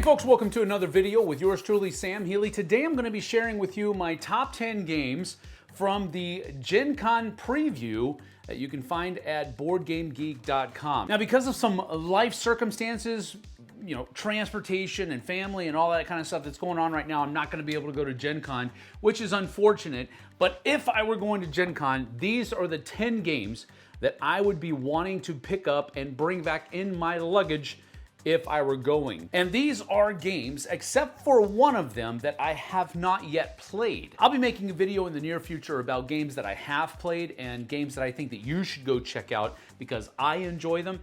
folks, welcome to another video with yours truly, Sam Healy. Today I'm going to be sharing with you my top 10 games from the GenCon preview that you can find at BoardGameGeek.com. Now, because of some life circumstances, transportation and family and all that kind of stuff that's going on right now, I'm not going to be able to go to GenCon, which is unfortunate. But if I were going to GenCon, these are the 10 games that I would be wanting to pick up and bring back in my luggage if I were going. And these are games, except for one of them, that I have not yet played. I'll be making a video in the near future about games that I have played and games that I think that you should go check out because I enjoy them.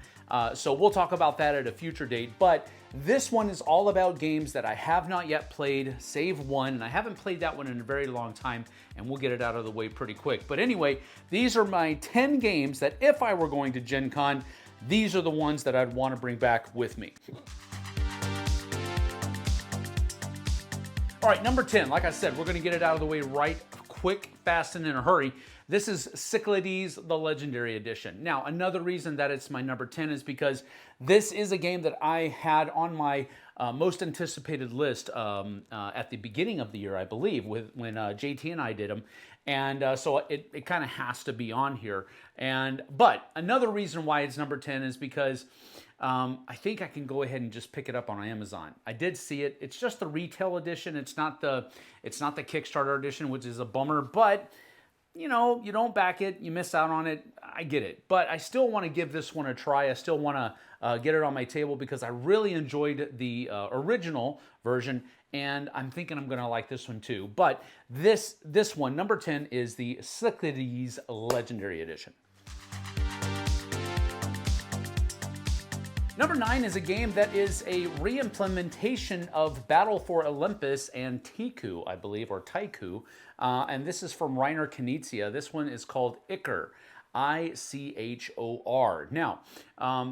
So we'll talk about that at a future date. But this one is all about games that I have not yet played, save one, and I haven't played that one in a very long time, and we'll get it out of the way pretty quick. But anyway, these are my 10 games that if I were going to Gen Con, these are the ones that I'd want to bring back with me. All right, number 10, like I said, we're going to get it out of the way right quick, fast, and in a hurry. This is Cyclades, the Legendary Edition. Now, another reason that it's my number 10 is because this is a game that I had on my most anticipated list at the beginning of the year, I believe, when JT and I did them. And so it kind of has to be on here. But another reason why it's number 10 is because I think I can go ahead and just pick it up on Amazon. I did see it. It's just the retail edition. It's not the Kickstarter edition, which is a bummer. But you don't back it, you miss out on it. I get it. But I still want to give this one a try. I still want to get it on my table because I really enjoyed the original version, and I'm thinking I'm going to like this one too. But this one, number 10, is the Cyclades Legendary Edition. Number 9 is a game that is a re-implementation of Battle for Olympus and Tiku, I believe, or Taiku. And this is from Reiner Knizia. This one is called Ichor. Ichor. Now,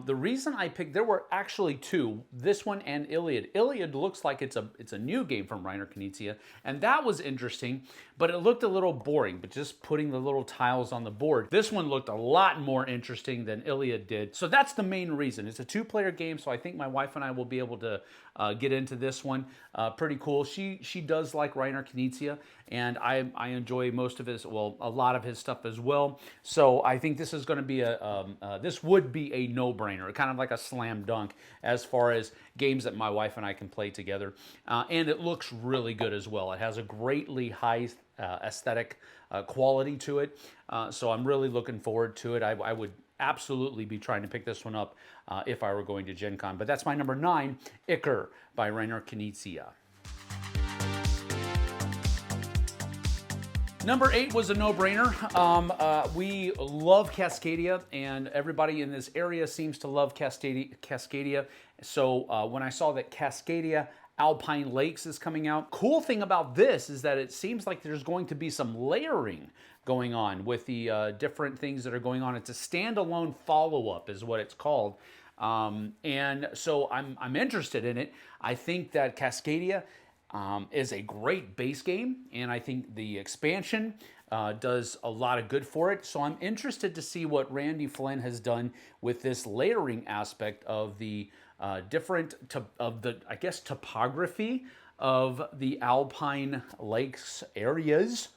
the reason I picked, there were actually two, this one and Iliad. Iliad looks like it's a new game from Reiner Knizia, and that was interesting, but it looked a little boring, but just putting the little tiles on the board. This one looked a lot more interesting than Iliad did, so that's the main reason. It's a two-player game, so I think my wife and I will be able to get into this one. Pretty cool. She does like Reiner Knizia, and I enjoy most of his, well, a lot of his stuff as well. So I think this is going to be this would be a no-brainer, kind of like a slam dunk as far as games that my wife and I can play together. And it looks really good as well. It has a greatly high aesthetic quality to it. So I'm really looking forward to it. I would absolutely be trying to pick this one up if I were going to Gen Con. But that's my number 9, Ichor by Reiner Knizia. Number 8 was a no-brainer. We love Cascadia, and everybody in this area seems to love Cascadia. So when I saw that Cascadia Alpine Lakes is coming out, cool thing about this is that it seems like there's going to be some layering going on with the different things that are going on. It's a standalone follow-up is what it's called. And so I'm interested in it. I think that Cascadia is a great base game, and I think the expansion does a lot of good for it. So I'm interested to see what Randy Flynn has done with this layering aspect of the topography of the Alpine Lakes areas.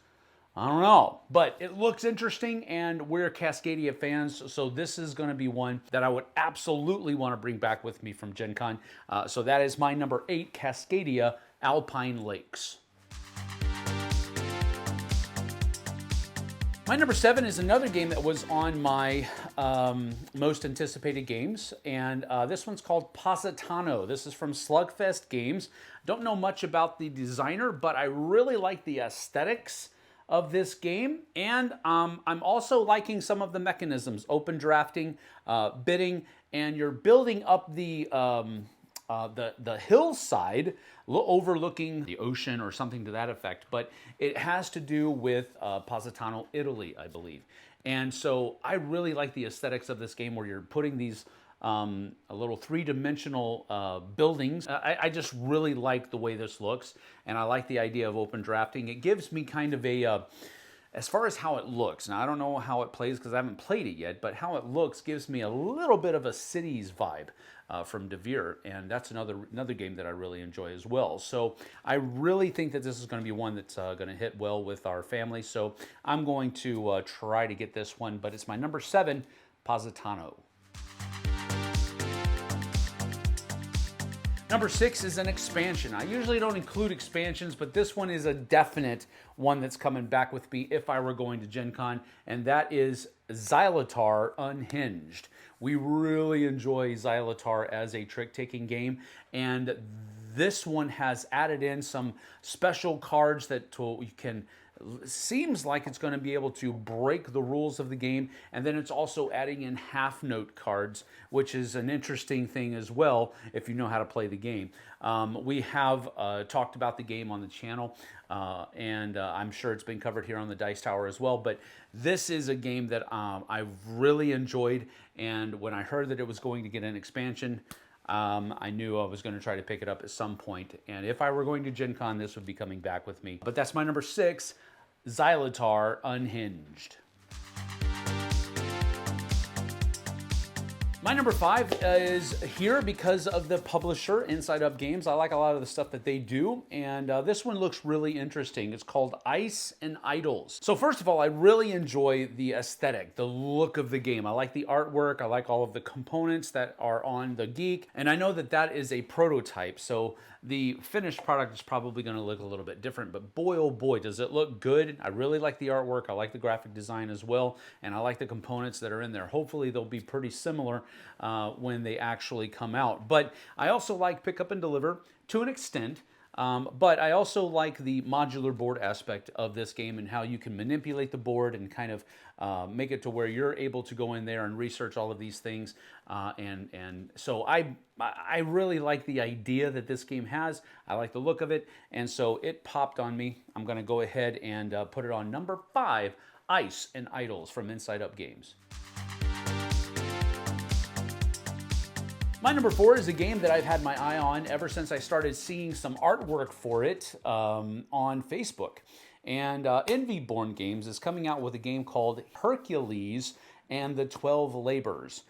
I don't know, but it looks interesting, and we're Cascadia fans, so this is going to be one that I would absolutely want to bring back with me from Gen Con. So that is my number 8, Cascadia Alpine Lakes. My number 7 is another game that was on my most anticipated games, and this one's called Positano. This is from Slugfest Games. Don't know much about the designer, but I really like the aesthetics of this game, and I'm also liking some of the mechanisms, open drafting, bidding, and you're building up the hillside overlooking the ocean or something to that effect, but it has to do with Positano, Italy, I believe. And so I really like the aesthetics of this game where you're putting these a little three-dimensional buildings. I just really like the way this looks, and I like the idea of open drafting. It gives me kind of As far as how it looks, now I don't know how it plays because I haven't played it yet, but how it looks gives me a little bit of a Cities vibe from DeVere, and that's another game that I really enjoy as well. So I really think that this is going to be one that's going to hit well with our family. So I'm going to try to get this one, but it's my number 7, Positano. Number 6 is an expansion. I usually don't include expansions, but this one is a definite one that's coming back with me if I were going to Gen Con, and that is Xylotar Unhinged. We really enjoy Xylotar as a trick-taking game, and this one has added in some special cards that you can... Seems like it's going to be able to break the rules of the game, and then it's also adding in half-note cards, which is an interesting thing as well if you know how to play the game. We have talked about the game on the channel, and I'm sure it's been covered here on the Dice Tower as well, but this is a game that I've really enjoyed, and when I heard that it was going to get an expansion, I knew I was going to try to pick it up at some point, and if I were going to Gen Con, this would be coming back with me. But that's my number 6, Xylotar Unhinged. My number 5 is here because of the publisher, Inside Up Games. I like a lot of the stuff that they do, and this one looks really interesting. It's called Ice and Idols. So first of all, I really enjoy the aesthetic, the look of the game. I like the artwork. I like all of the components that are on the Geek, and I know that that is a prototype, so the finished product is probably going to look a little bit different, but boy, oh boy, does it look good. I really like the artwork. I like the graphic design as well, and I like the components that are in there. Hopefully, they'll be pretty similar when they actually come out. But I also like pick up and deliver to an extent. But I also like the modular board aspect of this game and how you can manipulate the board and kind of make it to where you're able to go in there and research all of these things. And so I really like the idea that this game has. I like the look of it. And so it popped on me. I'm going to go ahead and put it on number 5, Ice and Idols from Inside Up Games. My number 4 is a game that I've had my eye on ever since I started seeing some artwork for it on Facebook. And Envy Born Games is coming out with a game called Hercules and the 12 Labors.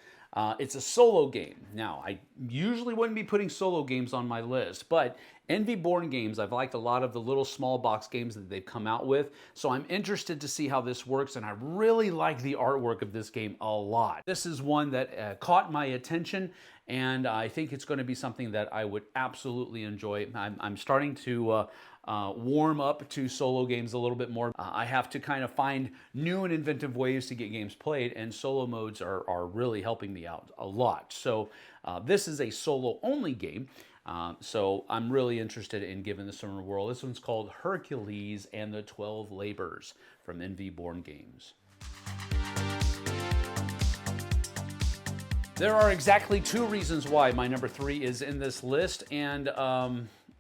It's a solo game. Now, I usually wouldn't be putting solo games on my list, but Envy Born Games, I've liked a lot of the little small box games that they've come out with, so I'm interested to see how this works, and I really like the artwork of this game a lot. This is one that caught my attention, and I think it's going to be something that I would absolutely enjoy. I'm starting to warm up to solo games a little bit more. I have to kind of find new and inventive ways to get games played, and solo modes are really helping me out a lot. So this is a solo-only game, so I'm really interested in giving this one a whirl. This one's called Hercules and the 12 Labors from Envy Born Games. There are exactly 2 reasons why my number 3 is in this list, and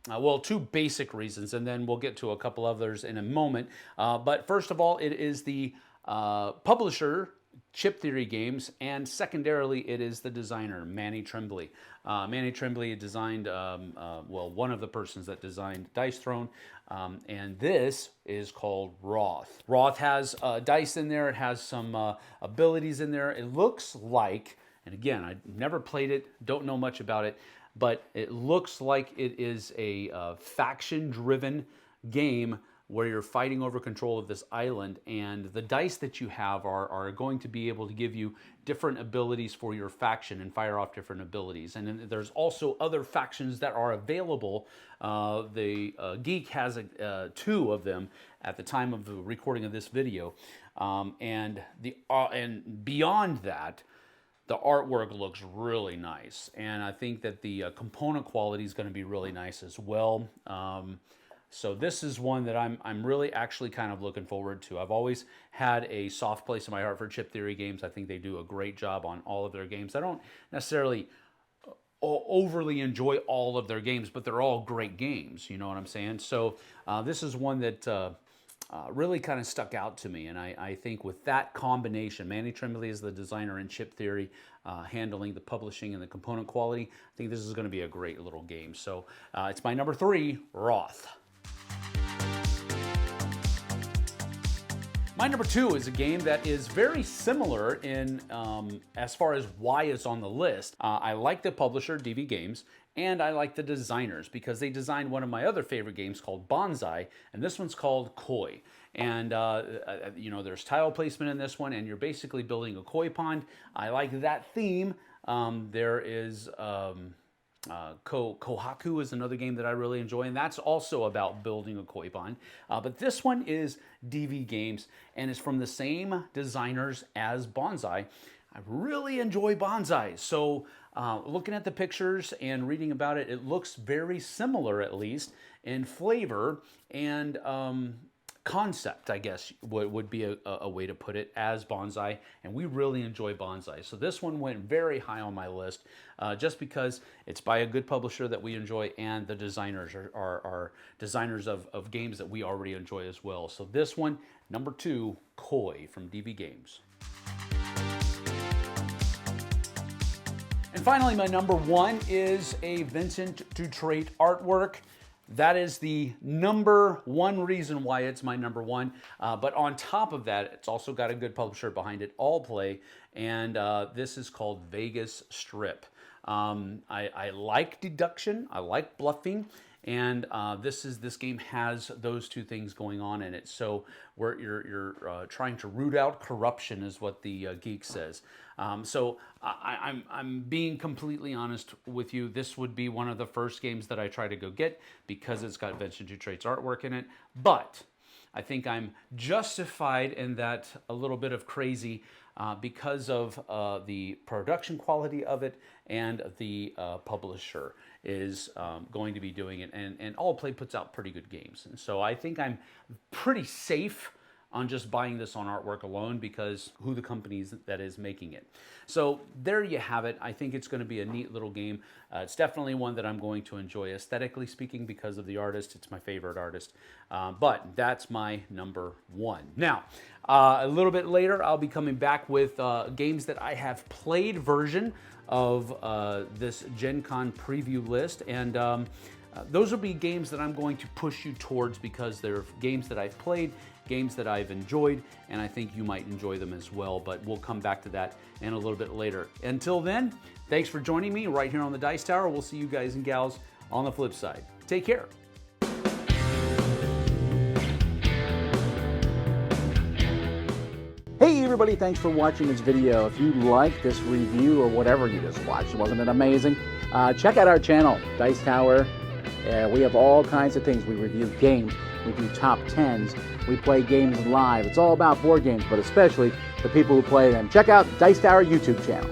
well, 2 basic reasons, and then we'll get to a couple others in a moment. But first of all, it is the publisher, Chip Theory Games, and secondarily, it is the designer, Manny Tremblay. Manny Tremblay designed, well, one of the persons that designed Dice Throne, and this is called Wroth. Wroth has dice in there. It has some abilities in there. It looks like, and again, I never played it, don't know much about it, but it looks like it is a faction-driven game where you're fighting over control of this island, and the dice that you have are going to be able to give you different abilities for your faction and fire off different abilities. And then there's also other factions that are available. The Geek has 2 of them at the time of the recording of this video, and beyond that, the artwork looks really nice, and I think that the component quality is going to be really nice as well. So this is one that I'm really actually kind of looking forward to. I've always had a soft place in my heart for Chip Theory Games. I think they do a great job on all of their games. I don't necessarily overly enjoy all of their games, but they're all great games, you know what I'm saying? So this is one that really kind of stuck out to me, and I think with that combination, Manny Tremblay is the designer and Chip Theory handling the publishing and the component quality, I think this is going to be a great little game. So it's my number 3, Wroth. My number 2 is a game that is very similar in as far as why it's on the list. I like the publisher, DV Games, and I like the designers because they designed one of my other favorite games called Bonsai, and this one's called Koi. And you know, there's tile placement in this one, and you're basically building a koi pond. I like that theme. There is Kohaku is another game that I really enjoy, and that's also about building a koi pond. But this one is DV Games, and it's from the same designers as Bonsai. I really enjoy Bonsai, so looking at the pictures and reading about it, it looks very similar, at least, in flavor and concept, I guess would be a way to put it, as Bonsai, and we really enjoy Bonsai. So this one went very high on my list just because it's by a good publisher that we enjoy, and the designers are designers of games that we already enjoy as well. So this one, number 2, Koi from DV Games. And finally, my number 1 is a Vincent Dutrait artwork. That is the number 1 reason why it's my number 1. But on top of that, it's also got a good publisher behind it, All Play, and this is called Vegas Strip. I like deduction, I like bluffing, and this game has those two things going on in it. So where you're trying to root out corruption is what the geek says. So I'm being completely honest with you. This would be one of the first games that I try to go get because it's got Vincent Dutrait's artwork in it. But I think I'm justified in that a little bit of crazy because of the production quality of it, and the publisher is going to be doing it. And All Play puts out pretty good games. And so I think I'm pretty safe on just buying this on artwork alone because who the company is that is making it. So there you have it. I think it's going to be a neat little game. It's definitely one that I'm going to enjoy aesthetically speaking because of the artist. It's my favorite artist. But that's my number 1. Now, a little bit later, I'll be coming back with games that I have played version of this GenCon preview list. And those will be games that I'm going to push you towards because they're games that I've played, games that I've enjoyed, and I think you might enjoy them as well, but we'll come back to that in a little bit later. Until then, thanks for joining me right here on the Dice Tower. We'll see you guys and gals on the flip side. Take care. Hey everybody, thanks for watching this video. If you like this review or whatever you just watched, wasn't it amazing? Check out our channel, Dice Tower. We have all kinds of things. We review games, we do top 10s, we play games live. It's all about board games, but especially the people who play them. Check out Dice Tower YouTube channel.